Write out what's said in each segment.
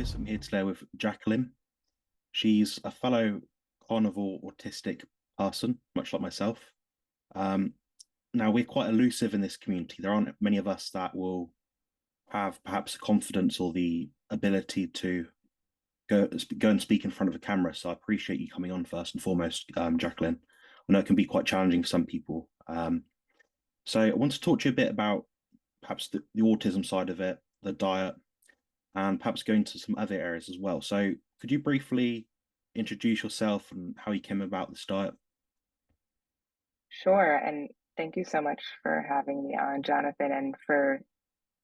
guys. I'm here today with Jacquelyn. She's a fellow carnivore autistic person, much like myself. Um, Now, we're quite elusive in this community. There aren't many of us that will have perhaps the confidence or the ability to go and speak in front of a camera. So I appreciate you coming on first and foremost, Jacquelyn. I know it can be quite challenging for some people. So I want to talk to you a bit about perhaps the autism side of it, the diet, and perhaps go into some other areas as well. So, could you briefly introduce yourself and how you came about this diet? Sure. And thank you so much for having me on, Jonathan, and for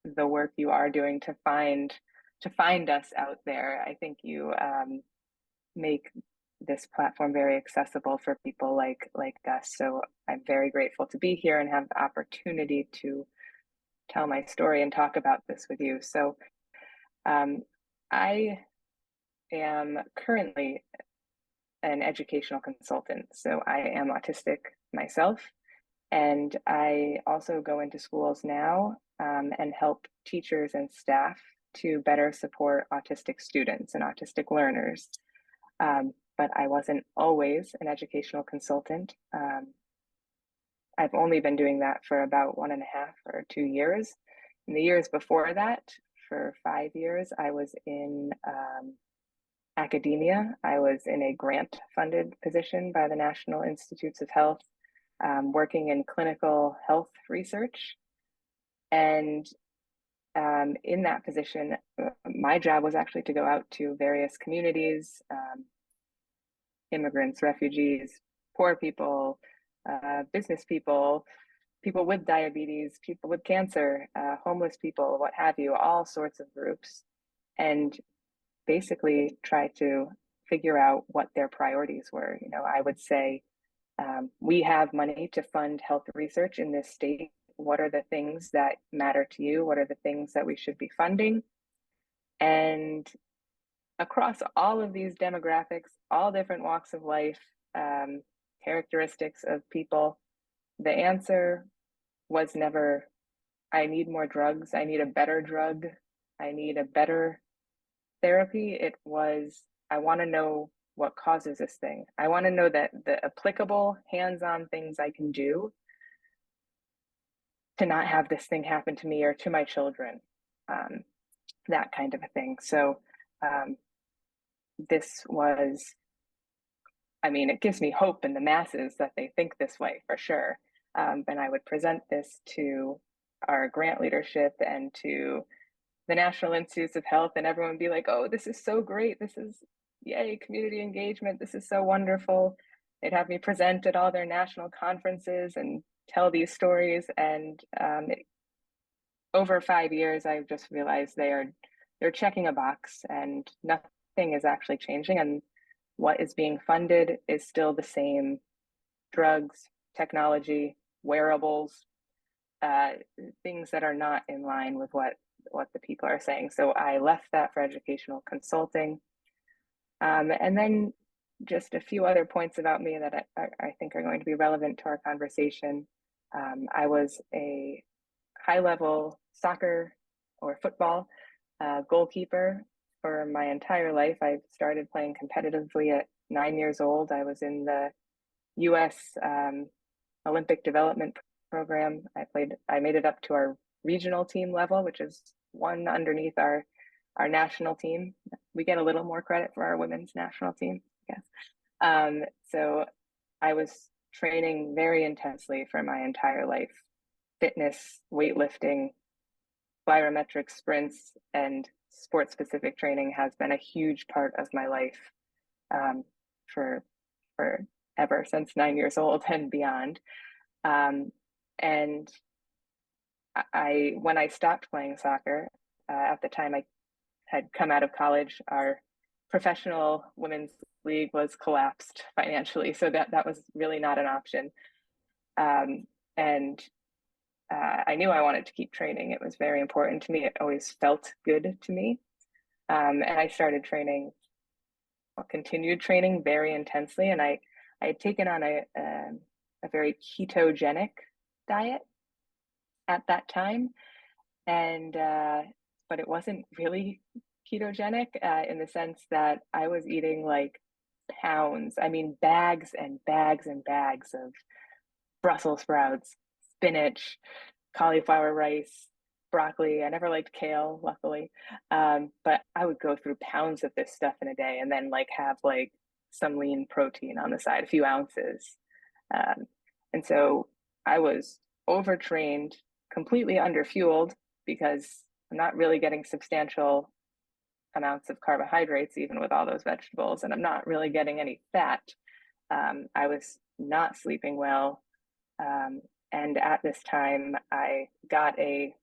the work you are doing to find us out there. I think you make this platform very accessible for people like us. So I'm very grateful to be here and have the opportunity to tell my story and talk about this with you. So um, I am currently an educational consultant. So I am autistic myself. And I also go into schools now and help teachers and staff to better support autistic students and autistic learners. But I wasn't always an educational consultant. I've only been doing that for about 1.5 or 2 years. In the years before that, for 5 years, I was in academia. I was in a grant funded position by the National Institutes of Health, working in clinical health research. And in that position, my job was actually to go out to various communities, immigrants, refugees, poor people, business people, people with diabetes, people with cancer, homeless people, what have you, all sorts of groups, and basically try to figure out what their priorities were. I would say, we have money to fund health research in this state. What are the things that matter to you? What are the things that we should be funding? And across all of these demographics, all different walks of life, characteristics of people, the answer was never, I need more drugs, I need a better drug, I need a better therapy. It was, I want to know what causes this thing. I want to know that the applicable hands-on things I can do to not have this thing happen to me or to my children, um, that kind of a thing. So um, this was, I mean, it gives me hope in the masses that they think this way for sure. And I would present this to our grant leadership and to the National Institutes of Health, and everyone would be like, oh, this is so great. This is, yay, community engagement. This is so wonderful. They'd have me present at all their national conferences and tell these stories. And over 5 years, I've just realized they're checking a box and nothing is actually changing. And what is being funded is still the same: drugs, technology, wearables, uh, things that are not in line with what the people are saying. So I left that for educational consulting. And then just a few other points about me that I think are going to be relevant to our conversation. I was a high level soccer or football goalkeeper for my entire life. I started playing competitively at 9 years old. I was in the US Olympic development program. I made it up to our regional team level, which is one underneath our national team. We get a little more credit for our women's national team, I guess. So I was training very intensely for my entire life: fitness, weightlifting, plyometric sprints, and sport specific training has been a huge part of my life, um, for ever since 9 years old and beyond. Um, and when I stopped playing soccer, at the time I had come out of college, our professional women's league was collapsed financially, so that was really not an option. And I knew I wanted to keep training. It was very important to me. It always felt good to me. And I started training, continued training very intensely. And I had taken on a very ketogenic diet at that time. And, but it wasn't really ketogenic in the sense that I was eating like pounds, I mean, bags and bags and bags of Brussels sprouts, spinach, cauliflower rice, broccoli. I never liked kale, luckily. But I would go through pounds of this stuff in a day and then like have like some lean protein on the side, a few ounces. Um, and so I was overtrained, completely underfueled because I'm not really getting substantial amounts of carbohydrates, even with all those vegetables, and I'm not really getting any fat. I was not sleeping well. And at this time, I got a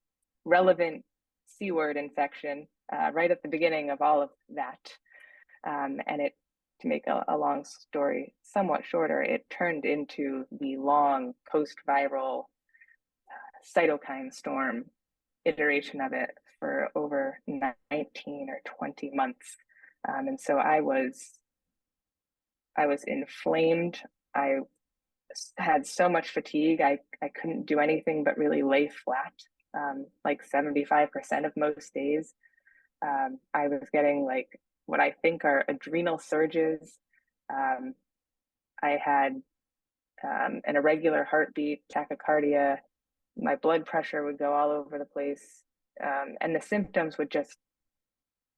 relevant C word infection right at the beginning of all of that. And it, to make a long story somewhat shorter, it turned into the long post-viral cytokine storm iteration of it for over 19 or 20 months. And so I was inflamed. I had so much fatigue. I couldn't do anything but really lay flat, like 75% of most days. I was getting like what I think are adrenal surges. Um, I had an irregular heartbeat, tachycardia. My blood pressure would go all over the place. And the symptoms would just,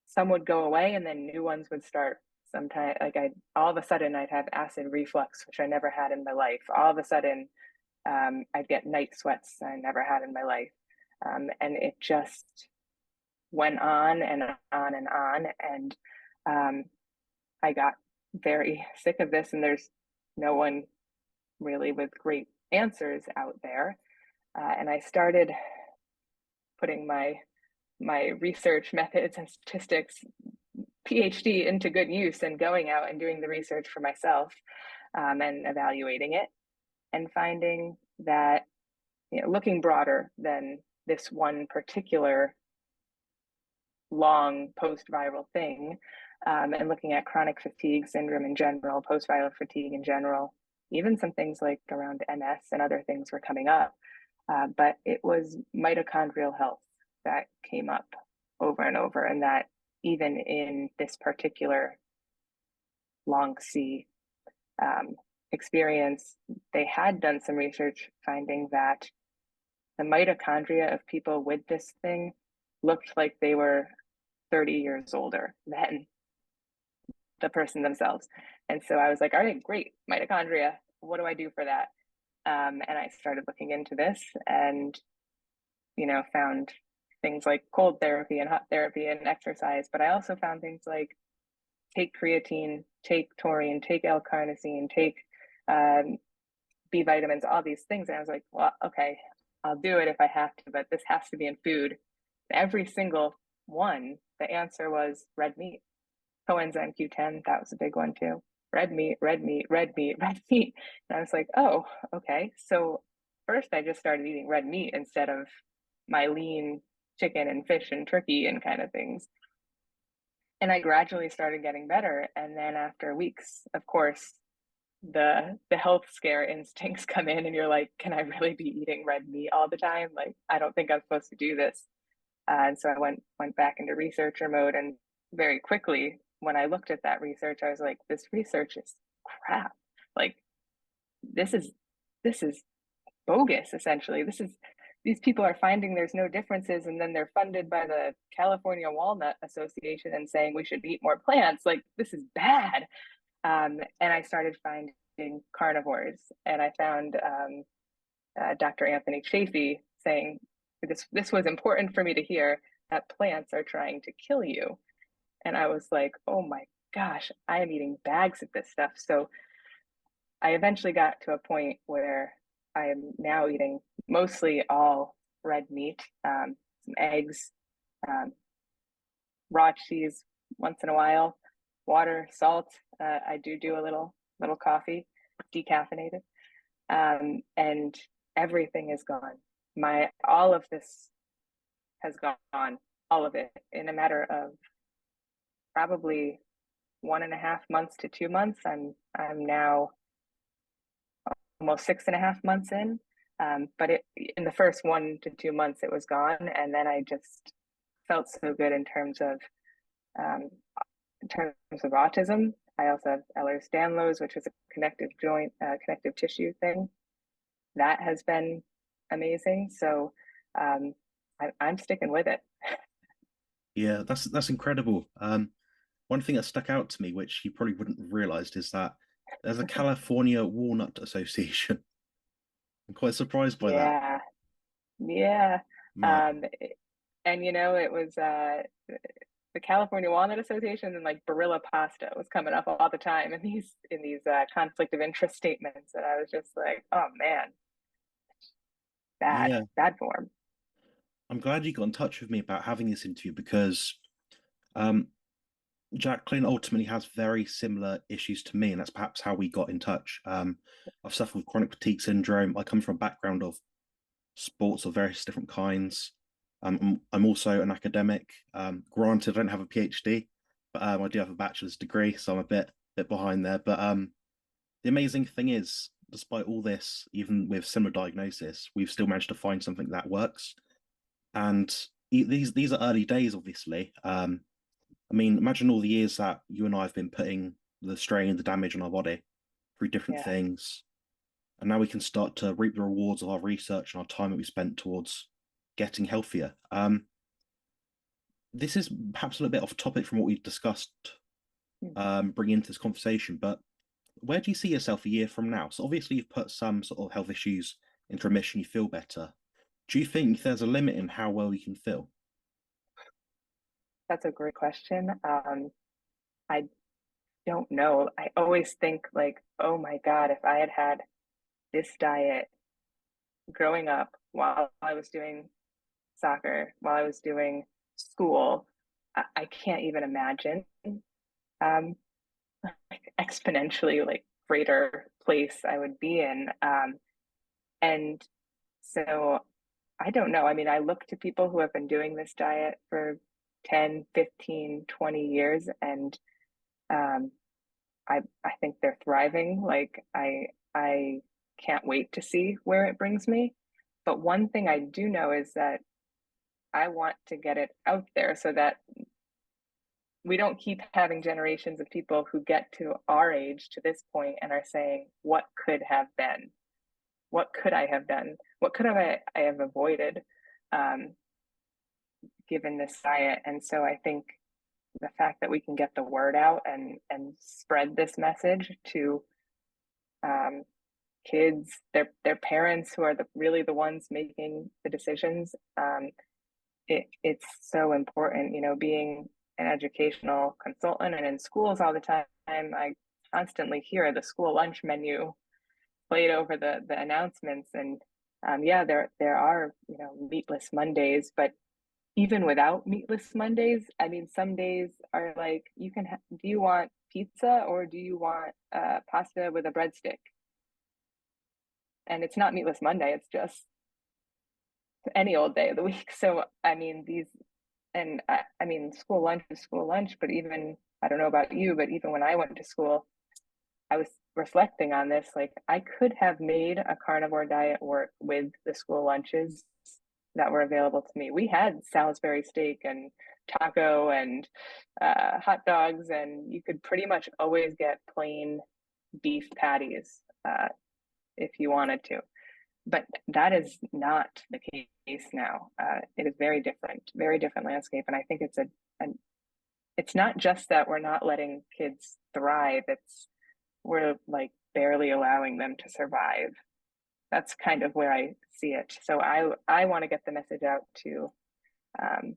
some would go away and then new ones would start. Sometimes, like all of a sudden I'd have acid reflux, which I never had in my life. All of a sudden, I'd get night sweats I never had in my life. And it just went on and on and on. And I got very sick of this, and there's no one really with great answers out there. And I started putting my research methods and statistics PhD into good use and going out and doing the research for myself and evaluating it and finding that, you know, looking broader than this one particular long post-viral thing, and looking at chronic fatigue syndrome in general, post-viral fatigue in general, even some things like around MS and other things were coming up. But it was mitochondrial health that came up over and over, and that even in this particular long C experience, they had done some research finding that the mitochondria of people with this thing looked like they were 30 years older than the person themselves. And so I was like, all right, great, mitochondria. What do I do for that? And I started looking into this and, you know, found things like cold therapy and hot therapy and exercise. But I also found things like take creatine, take taurine, take L-carnosine, take B vitamins, all these things. And I was like, well, okay, I'll do it if I have to, but this has to be in food. Every single one, the answer was red meat. Coenzyme Q10, that was a big one too. Red meat, red meat, red meat, red meat. And I was like, oh, okay. So first I just started eating red meat instead of my lean chicken and fish and turkey and kind of things. And I gradually started getting better. And then after weeks, of course, the health scare instincts come in and you're like, can I really be eating red meat all the time? Like, I don't think I'm supposed to do this. And so I went back into researcher mode, and very quickly when I looked at that research, I was like, this research is crap. Like, this is bogus, essentially. These people are finding there's no differences, and then they're funded by the California Walnut Association and saying we should eat more plants. Like, this is bad. And I started finding carnivores, and I found Dr. Anthony Chafee saying this was important for me to hear, that plants are trying to kill you. And I was like, oh my gosh, I am eating bags of this stuff. So I eventually got to a point where I am now eating mostly all red meat, some eggs, raw cheese once in a while, water, salt. I do a little coffee, decaffeinated, and everything is gone. All of this has gone, all of it, in a matter of probably 1.5 months to 2 months. I'm now almost 6.5 months in. But in the first 1 to 2 months, it was gone. And then I just felt so good in terms of Um, in terms of autism, I also have Ehlers-Danlos, which is a connective joint, connective tissue thing. That has been amazing. So I'm sticking with it. Yeah, that's incredible. One thing that stuck out to me, which you probably wouldn't have realized, is that there's a California Walnut Association. I'm quite surprised by that. Yeah, yeah. But Um, and it was the California Walnut Association and like Barilla Pasta was coming up all the time in these conflict of interest statements, and I was just like, oh man, bad yeah, bad form. I'm glad you got in touch with me about having this interview because um, Jacquelyn ultimately has very similar issues to me, and that's perhaps how we got in touch. I've suffered with chronic fatigue syndrome. I come from a background of sports of various different kinds. I'm also an academic. Granted, I don't have a PhD, but I do have a bachelor's degree, so I'm a bit behind there. But the amazing thing is, despite all this, even with similar diagnosis, we've still managed to find something that works. And these are early days, obviously. I mean, imagine all the years that you and I have been putting the strain, the damage on our body through different Yeah, things. And now we can start to reap the rewards of our research and our time that we spent towards getting healthier. This is perhaps a little bit off topic from what we've discussed, bringing into this conversation, but where do you see yourself a year from now? So obviously you've put some sort of health issues into remission, you feel better. Do you think there's a limit in how well you can feel? that's a great question. I don't know. I always think like, oh my God, if I had had this diet growing up while I was doing soccer, while I was doing school, I can't even imagine um, like exponentially like greater place I would be in. And so I don't know. I mean, I look to people who have been doing this diet for 10, 15, 20 years, and um, I think they're thriving. Like I can't wait to see where it brings me. But one thing I do know is that I want to get it out there so that we don't keep having generations of people who get to our age to this point and are saying, what could have been? What could I have done? What could I have avoided um, given this diet? And so I think the fact that we can get the word out and spread this message to um, kids, their parents who are really the ones making the decisions. It's so important, being an educational consultant and in schools all the time. I constantly hear the school lunch menu played over the announcements, and yeah, there are meatless Mondays, but even without meatless Mondays, I mean, some days are like you can. Do you want pizza or do you want pasta with a breadstick? And it's not meatless Monday; it's just any old day of the week. So I mean, I mean, school lunch is school lunch, but even I don't know about you, but even when I went to school, I was reflecting on this. Like, I could have made a carnivore diet work with the school lunches that were available to me. We had Salisbury steak and taco and hot dogs, and you could pretty much always get plain beef patties if you wanted to. But that is not the case now. It is very different landscape, and I think it's not just that we're not letting kids thrive. It's we're like barely allowing them to survive. That's kind of where I see it. So I want to get the message out to um,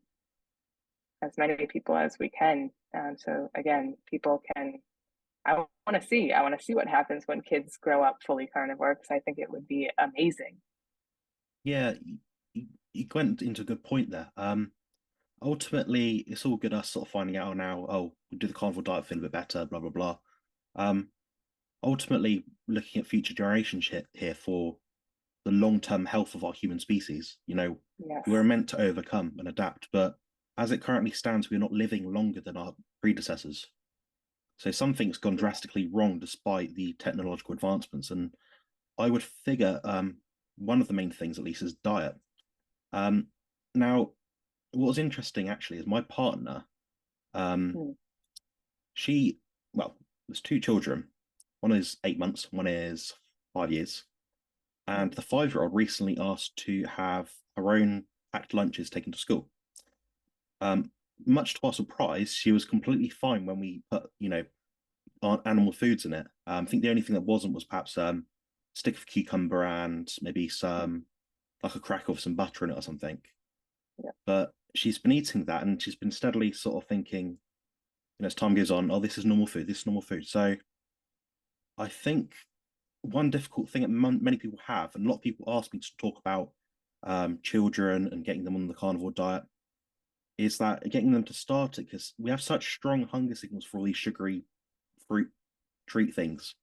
as many people as we can. So again, people can. I want to see what happens when kids grow up fully carnivore because I think it would be amazing. Yeah, you went into a good point there. Ultimately, it's all good us sort of finding out now, oh, we do the carnivore diet, feel a bit better, blah, blah, blah. Um, Ultimately, looking at future generations here for the long-term health of our human species. We're Yes. meant to overcome and adapt, but as it currently stands, we're not living longer than our predecessors. So something's gone Yeah. drastically wrong despite the technological advancements. And I would figure one of the main things, at least, is diet. Now, what was interesting actually is my partner. Um, Hmm. she, well, there's two children. One is 8 months, one is 5 years. And the 5-year-old recently asked to have her own packed lunches taken to school. Um, Much to our surprise, she was completely fine when we put, animal foods in it. I think the only thing that wasn't was perhaps stick of cucumber and maybe some like a cracker with some butter in it or something. Yeah. But she's been eating that and she's been steadily sort of thinking, as time goes on, oh, this is normal food, this is normal food. So I think one difficult thing that many people have, and a lot of people ask me to talk about children and getting them on the carnivore diet, is that getting them to start it because we have such strong hunger signals for all these sugary fruit treat things.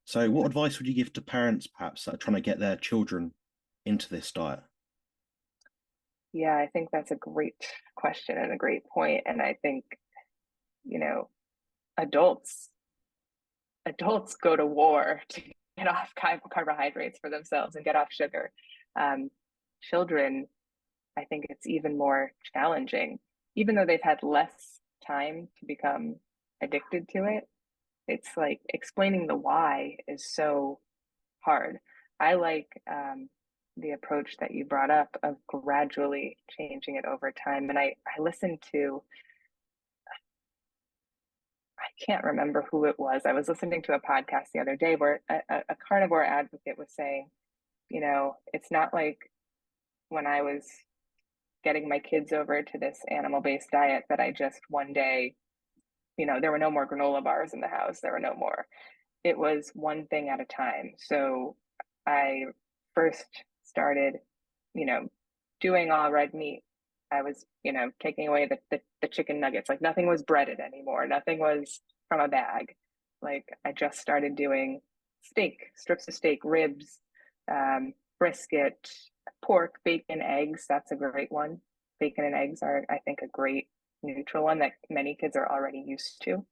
So, what advice would you give to parents perhaps that are trying to get their children into this diet? Yeah, I think that's a great question and a great point. And I think, you know, adults adults go to war to get off carbohydrates for themselves and get off sugar. Um, Children, I think it's even more challenging, even though they've had less time to become addicted to it. It's like explaining the why is so hard. I like the approach that you brought up of gradually changing it over time. And I listened to, I can't remember who it was. I was listening to a podcast the other day where a carnivore advocate was saying, it's not like when I was getting my kids over to this animal based diet that I just one day, there were no more granola bars in the house. There were no more. It was one thing at a time. So I first started, you know, doing all red meat. I was, taking away the chicken nuggets. Like nothing was breaded anymore. Nothing was from a bag. Like I just started doing steak, strips of steak, ribs, brisket, pork, bacon, eggs. That's a great one. Bacon and eggs are, I think, a great neutral one that many kids are already used to.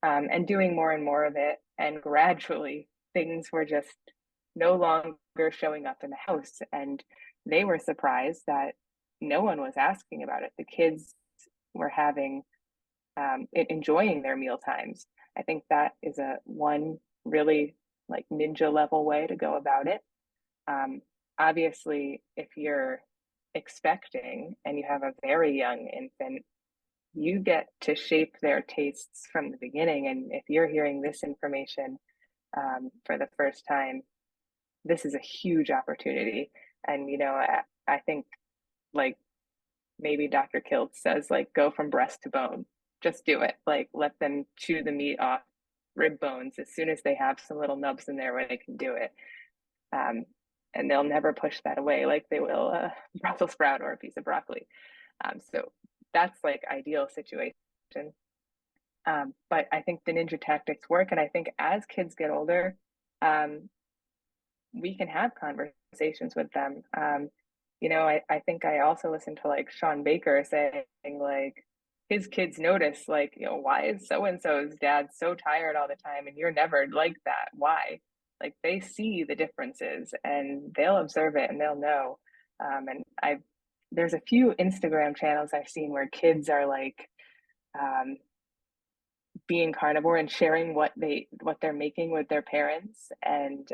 And doing more and more of it. And gradually, things were just no longer showing up in the house. And they were surprised that no one was asking about it. The kids were enjoying their meal times. I think that is a one really like ninja level way to go about it. Um, Obviously, if you're expecting and you have a very young infant, you get to shape their tastes from the beginning. And if you're hearing this information for the first time, this is a huge opportunity. And, I think like maybe Dr. Kilt says, like, go from breast to bone. Just do it. Like, let them chew the meat off rib bones as soon as they have some little nubs in there where they can do it. Um, and they'll never push that away like they will a Brussels sprout or a piece of broccoli. So that's like ideal situation. But I think the ninja tactics work. And I think as kids get older, um, we can have conversations with them. I think I also listened to like Sean Baker saying like his kids notice like, why is so and so's dad so tired all the time and you're never like that? Why? Like they see the differences and they'll observe it and they'll know. And there's a few Instagram channels I've seen where kids are like um, being carnivore and sharing what they're making with their parents and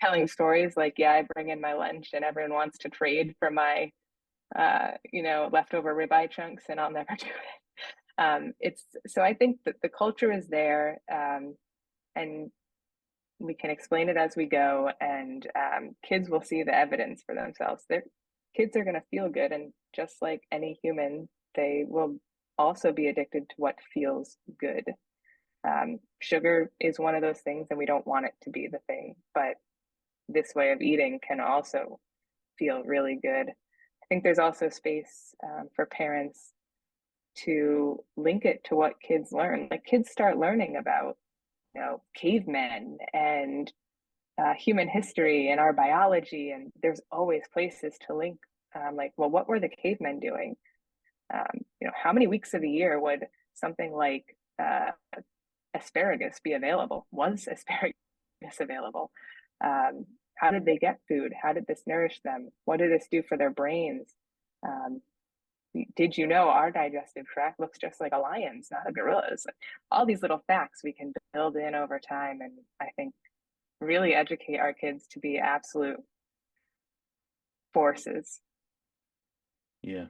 telling stories like, yeah, I bring in my lunch and everyone wants to trade for my leftover ribeye chunks and I'll never do it. It's so I think that the culture is there, and we can explain it as we go, and kids will see the evidence for themselves. Their kids are going to feel good, and just like any human, they will also be addicted to what feels good. Sugar is one of those things, and we don't want it to be the thing, but this way of eating can also feel really good. I think there's also space for parents to link it to what kids learn. Like kids start learning about, cavemen and human history and our biology, and there's always places to link. Like, well, what were the cavemen doing? How many weeks of the year would something like asparagus be available? Was asparagus available? How did they get food? How did this nourish them? What did this do for their brains? Um, did you know our digestive tract looks just like a lion's, not a gorilla's? All these little facts we can build in over time, and I think really educate our kids to be absolute forces. Yeah.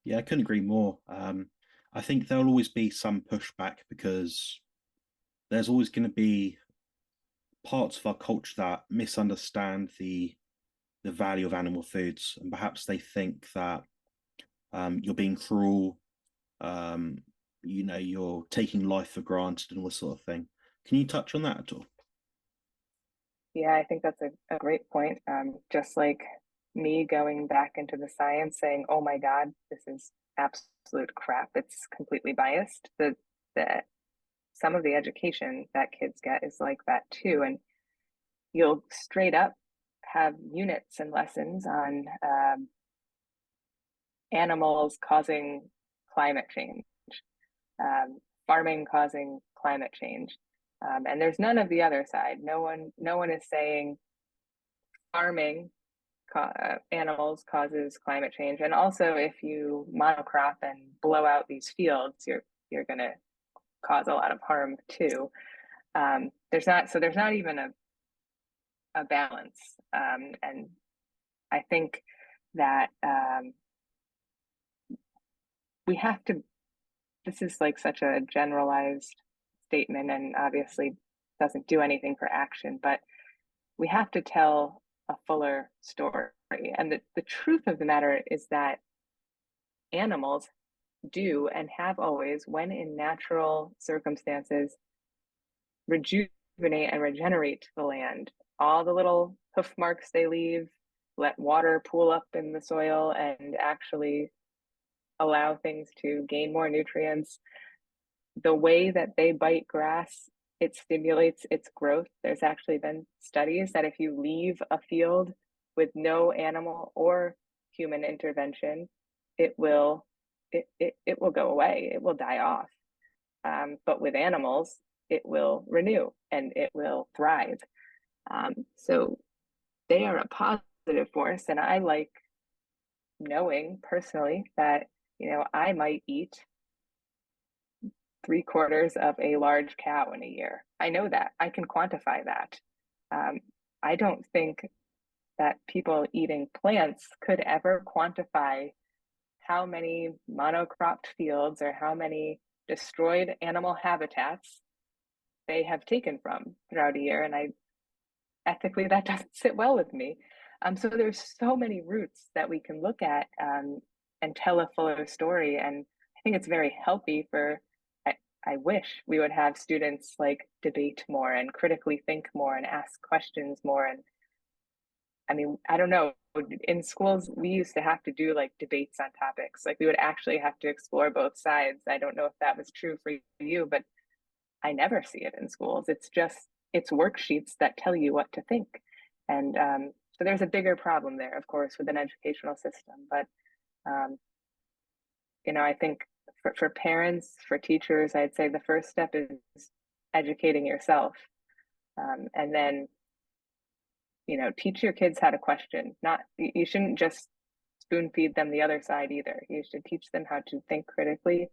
Yeah, I couldn't agree more. I think there'll always be some pushback because there's always going to be parts of our culture that misunderstand the value of animal foods, and perhaps they think that you're being cruel, um, you're taking life for granted and all this sort of thing. Can you touch on that at all? Yeah, I think that's a great point. Just like me going back into the science saying, oh my God, this is absolute crap. It's completely biased. The some of the education that kids get is like that too. And you'll straight up have units and lessons on animals causing climate change, farming causing climate change. And there's none of the other side. No one is saying farming animals causes climate change. And also, if you monocrop and blow out these fields, you're going to cause a lot of harm too. There's not even a balance. And I think that we have to. This is like such a generalized statement, and obviously doesn't do anything for action. But we have to tell a fuller story. And the truth of the matter is that animals do and have always, when in natural circumstances, rejuvenate and regenerate the land. All the little hoof marks they leave, let water pool up in the soil and actually allow things to gain more nutrients. The way that they bite grass, it stimulates its growth. There's actually been studies that if you leave a field with no animal or human intervention, it will it will go away. It will die off. But with animals, it will renew and it will thrive. So they are a positive force, and I like knowing personally that I might eat 3/4 of a large cow in a year. I know that. I can quantify that. Um, I don't think that people eating plants could ever quantify how many monocropped fields or how many destroyed animal habitats they have taken from throughout a year. And I ethically, that doesn't sit well with me. So there's so many roots that we can look at and tell a fuller story. And I think it's very healthy for, I wish we would have students like debate more and critically think more and ask questions more. And I mean, I don't know. In schools, we used to have to do like debates on topics. Like we would actually have to explore both sides. I don't know if that was true for you, but I never see it in schools. It's worksheets that tell you what to think. And so there's a bigger problem there, of course, with an educational system. But I think for parents, for teachers, I'd say the first step is educating yourself, and then teach your kids how to question. Not You shouldn't just spoon feed them the other side either. You should teach them how to think critically.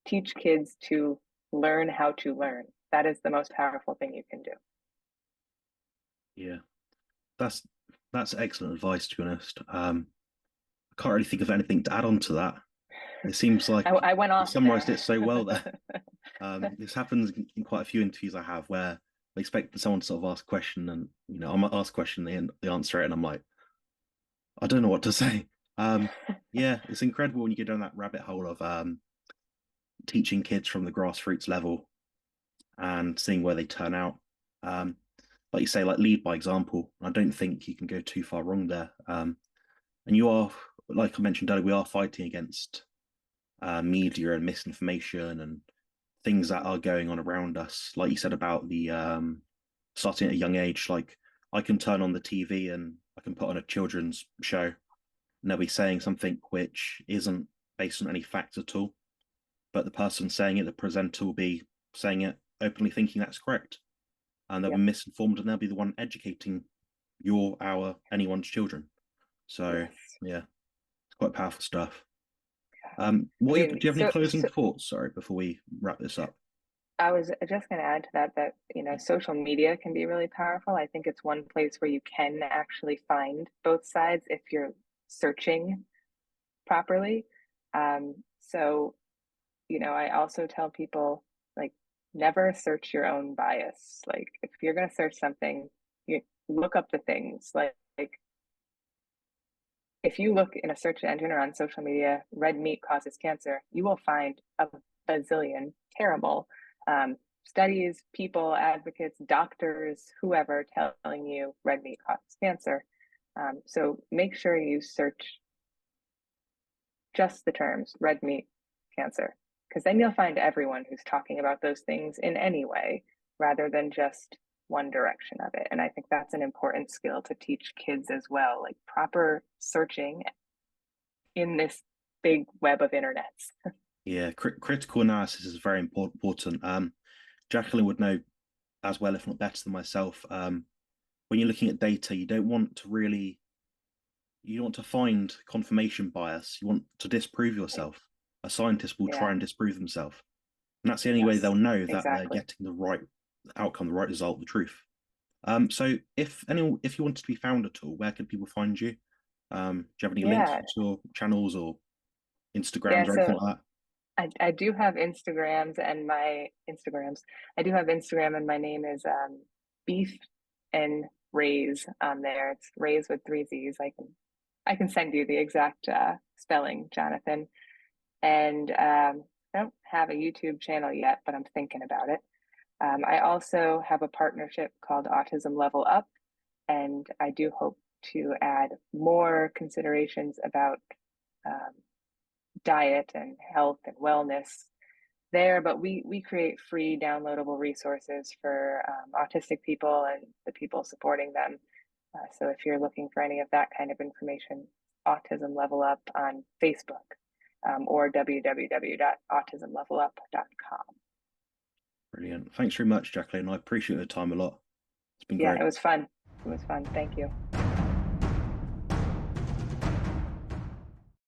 Teach kids to learn how to learn. That is the most powerful thing you can do. Yeah, that's that's excellent advice, to be honest. I can't really think of anything to add on to that. It seems like I went you off summarized it there. so well there. This happens in quite a few interviews I have where I expect someone to sort of ask a question, and I might ask a question and they answer it, and I'm like, I don't know what to say. Yeah, it's incredible when you get down that rabbit hole of teaching kids from the grassroots level and seeing where they turn out. Um, like you say, like lead by example. I don't think you can go too far wrong there. And you are, like I mentioned earlier, we are fighting against media and misinformation and things that are going on around us. Like you said about the starting at a young age, like I can turn on the TV and I can put on a children's show and they'll be saying something which isn't based on any facts at all. But the person saying it, the presenter will be saying it openly thinking that's correct. And they'll be Yep. misinformed and they'll be the one educating anyone's children. So Yes. yeah, it's quite powerful stuff. I Do mean, you have any closing thoughts? Sorry, before we wrap this up. I was just going to add to that social media can be really powerful. I think it's one place where you can actually find both sides if you're searching properly. So, I also tell people, like, never search your own bias. Like, if you're going to search something, you look up the things. Like if you look in a search engine or on social media, red meat causes cancer, you will find a bazillion terrible studies, people, advocates, doctors, whoever telling you red meat causes cancer. So make sure you search just the terms red meat, cancer, because then you'll find everyone who's talking about those things in any way rather than just one direction of it. And I think that's an important skill to teach kids as well, like proper searching in this big web of internets. Yeah, critical analysis is very important. Jacquelyn would know as well, if not better than myself. When you're looking at data, you don't want to find confirmation bias. You want to disprove yourself. A scientist will try Yeah. and disprove themselves, and that's the only way Yes, they'll know that they're exactly. getting the right outcome, the right result, the truth. So if you wanted to be found at all, where can people find you? Do you have any links Yeah. to your channels or Yeah. Instagrams or anything So like that? I do have I do have Instagram, and my name is Beef and Rays on there. It's Rays with three Z's. I can send you the exact spelling, Jonathan. And I don't have a YouTube channel yet, but I'm thinking about it. I also have a partnership called Autism Level Up, and I do hope to add more considerations about um, diet and health and wellness there. But we create free downloadable resources for autistic people and the people supporting them. So if you're looking for any of that kind of information, Autism Level Up on Facebook, or www.autismlevelup.com. Brilliant. Thanks very much, Jacquelyn. I appreciate your time a lot. It's been Yeah, great. it was fun. It was fun. Thank you.